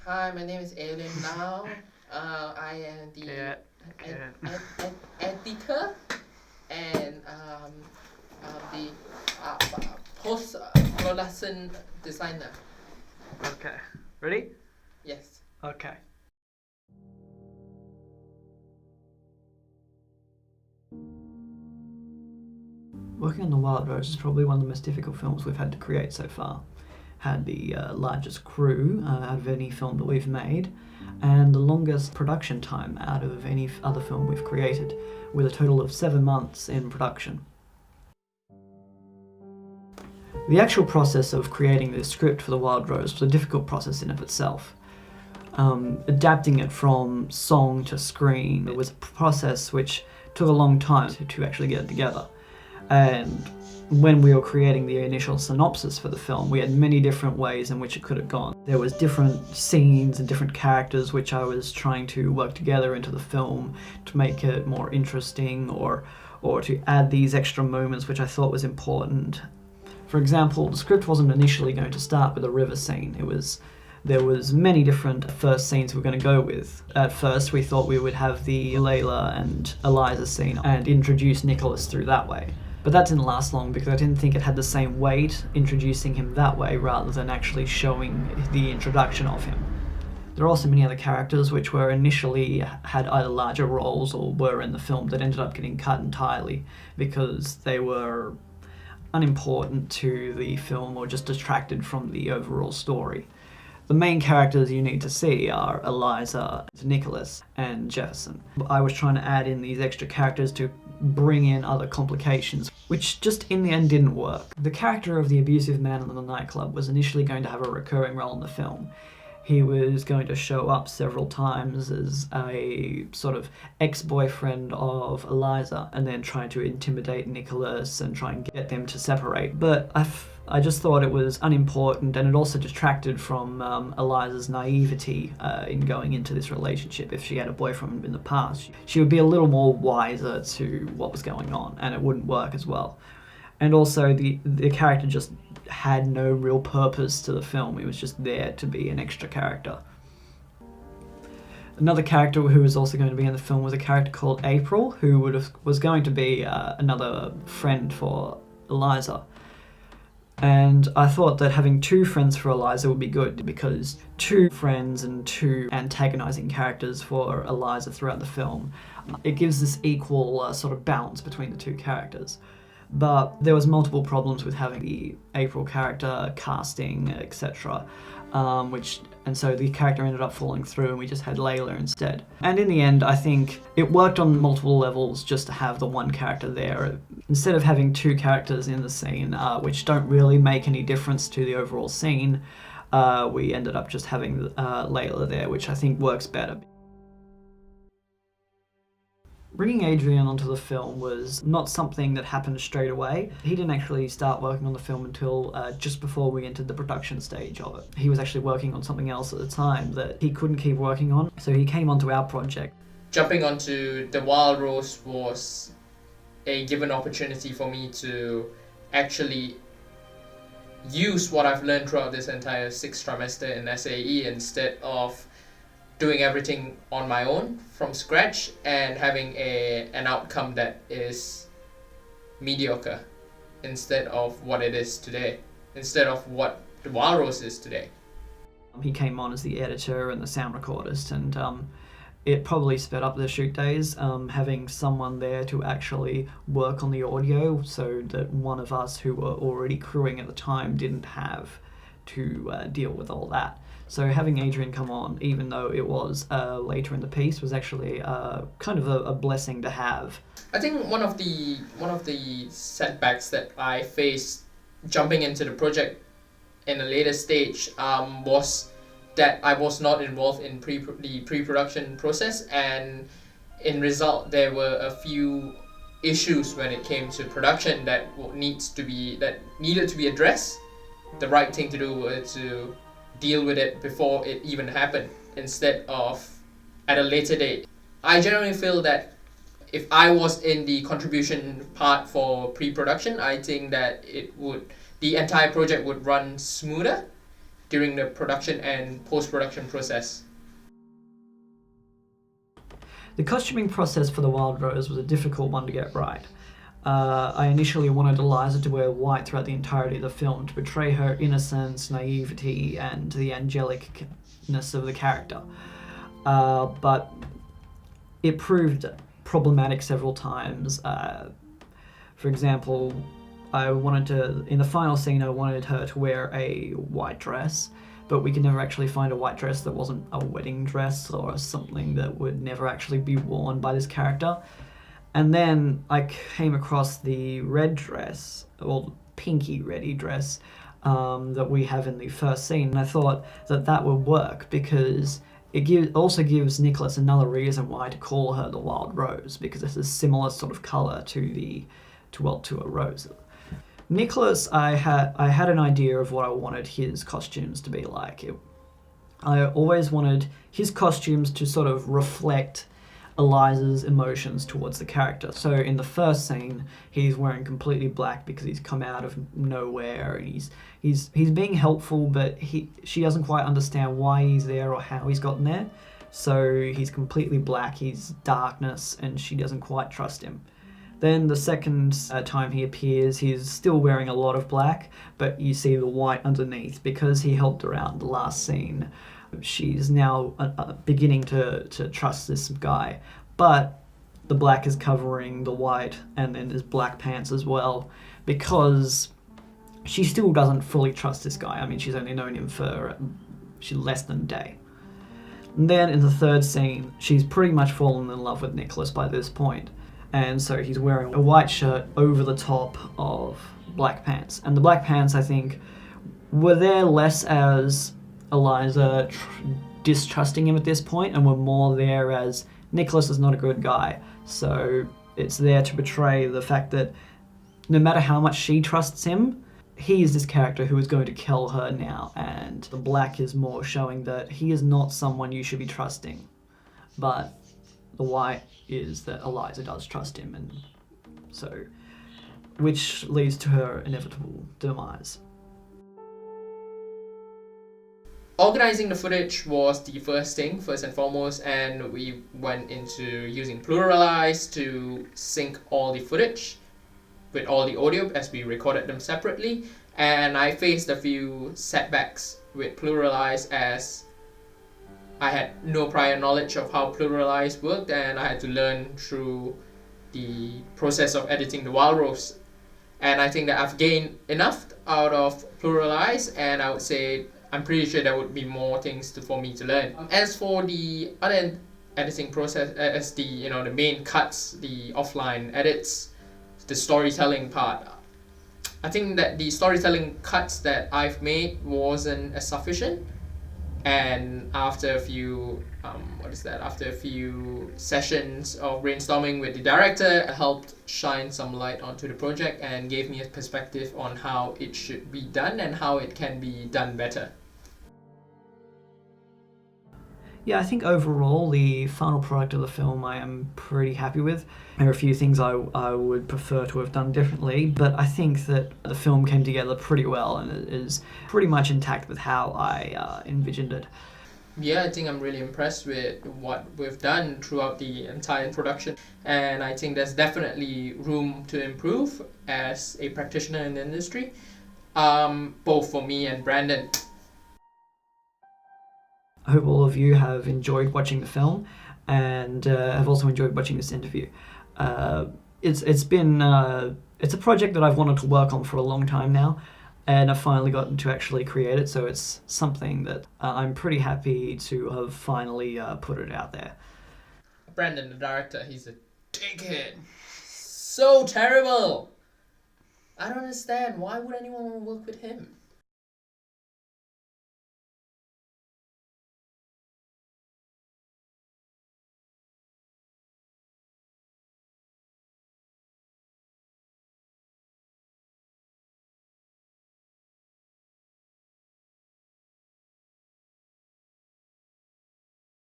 Hi, my name is Adrian Low. I am the editor and the post production designer. Okay. Ready? Yes. Okay. Working on The Wild Rose is probably one of the most difficult films we've had to create so far. Had the largest crew out of any film that we've made, and the longest production time out of any other film we've created, with a total of 7 months in production. The actual process of creating the script for The Wild Rose was a difficult process in of itself. Adapting it from song to screen, it was a process which took a long time to actually get it together. And when we were creating the initial synopsis for the film, we had many different ways in which it could have gone. There was different scenes and different characters which I was trying to work together into the film to make it more interesting, or to add these extra moments which I thought was important. For example, the script wasn't initially going to start with a river scene. There was many different first scenes we were going to go with. At first, we thought we would have the Layla and Eliza scene and introduce Nickolas through that way. But that didn't last long because I didn't think it had the same weight introducing him that way rather than actually showing the introduction of him. There are also many other characters which were initially had either larger roles or were in the film that ended up getting cut entirely because they were unimportant to the film or just distracted from the overall story. The main characters you need to see are Eliza, Nickolas, and Jefferson. I was trying to add in these extra characters to bring in other complications, which just in the end didn't work. The character of the abusive man in the nightclub was initially going to have a recurring role in the film. He was going to show up several times as a sort of ex-boyfriend of Eliza and then try to intimidate Nickolas and try and get them to separate. But I just thought it was unimportant, and it also detracted from Eliza's naivety in going into this relationship. If she had a boyfriend in the past, she would be a little more wiser to what was going on, and it wouldn't work as well. And also, the character just had no real purpose to the film. He was just there to be an extra character. Another character who was also going to be in the film was a character called April, who was going to be another friend for Eliza. And I thought that having two friends for Eliza would be good, because two friends and two antagonizing characters for Eliza throughout the film, it gives this equal sort of balance between the two characters. But there was multiple problems with having the April character, casting, etc. And so the character ended up falling through, and we just had Layla instead. And in the end, I think it worked on multiple levels just to have the one character there. Instead of having two characters in the scene, which don't really make any difference to the overall scene, we ended up just having Layla there, which I think works better. Bringing Adrian onto the film was not something that happened straight away. He didn't actually start working on the film until just before we entered the production stage of it. He was actually working on something else at the time that he couldn't keep working on, so he came onto our project. Jumping onto The Wild Rose was a given opportunity for me to actually use what I've learned throughout this entire 6th trimester in SAE instead of doing everything on my own from scratch and having an outcome that is mediocre instead of what it is today, instead of what The Wild Rose is today. He came on as the editor and the sound recordist, and it probably sped up the shoot days, having someone there to actually work on the audio so that one of us who were already crewing at the time didn't have to deal with all that. So having Adrian come on, even though it was later in the piece, was actually kind of a blessing to have. I think one of the setbacks that I faced jumping into the project in a later stage was that I was not involved in the pre-production process, and in result there were a few issues when it came to production that needed to be addressed. The right thing to do was to deal with it before it even happened instead of at a later date. I generally feel that if I was in the contribution part for pre-production, I think that the entire project would run smoother. during the production and post-production process? The costuming process for the Wild Rose was a difficult one to get right. I initially wanted Eliza to wear white throughout the entirety of the film to portray her innocence, naivety, and the angelicness of the character. But it proved problematic several times. For example, in the final scene, I wanted her to wear a white dress, but we could never actually find a white dress that wasn't a wedding dress or something that would never actually be worn by this character. And then I came across the red dress, or pinky reddy dress, that we have in the first scene, and I thought that would work because it also gives Nickolas another reason why to call her the Wild Rose, because it's a similar sort of colour to a rose. Nickolas, I had an idea of what I wanted his costumes to be like. I always wanted his costumes to sort of reflect Eliza's emotions towards the character. So in the first scene, he's wearing completely black because he's come out of nowhere, and he's being helpful, but she doesn't quite understand why he's there or how he's gotten there. So he's completely black, he's darkness, and she doesn't quite trust him. Then the second time he appears, he's still wearing a lot of black, but you see the white underneath because he helped her out in the last scene. She's now beginning to trust this guy, but the black is covering the white, and then there's black pants as well, because she still doesn't fully trust this guy. I mean, she's only known him for less than a day. And then in the third scene, she's pretty much fallen in love with Nickolas by this point, and so he's wearing a white shirt over the top of black pants. And the black pants, I think, were there less as Eliza distrusting him at this point, and were more there as Nickolas is not a good guy. So it's there to portray the fact that no matter how much she trusts him, he is this character who is going to kill her now, and the black is more showing that he is not someone you should be trusting. But the white is that Eliza does trust him, and so, which leads to her inevitable demise. Organizing the footage was the first and foremost, and we went into using Pluralize to sync all the footage with all the audio as we recorded them separately. And I faced a few setbacks with Pluralize as I had no prior knowledge of how Pluralize worked, and I had to learn through the process of editing the Wild Rose. And I think that I've gained enough out of Pluralize, and I would say I'm pretty sure there would be more things for me to learn. As for the other editing process, as the main cuts, the offline edits, the storytelling part, I think that the storytelling cuts that I've made wasn't as sufficient. And after a few sessions of brainstorming with the director, it helped shine some light onto the project and gave me a perspective on how it should be done and how it can be done better. Yeah, I think overall the final product of the film I am pretty happy with. There are a few things I would prefer to have done differently, but I think that the film came together pretty well and it is pretty much intact with how I envisioned it. Yeah, I think I'm really impressed with what we've done throughout the entire production, and I think there's definitely room to improve as a practitioner in the industry, both for me and Brandon. I hope all of you have enjoyed watching the film and have also enjoyed watching this interview. It's a project that I've wanted to work on for a long time now, and I've finally gotten to actually create it, so it's something that I'm pretty happy to have finally put it out there. Brandon, the director, he's a dickhead. So terrible! I don't understand. Why would anyone want to work with him?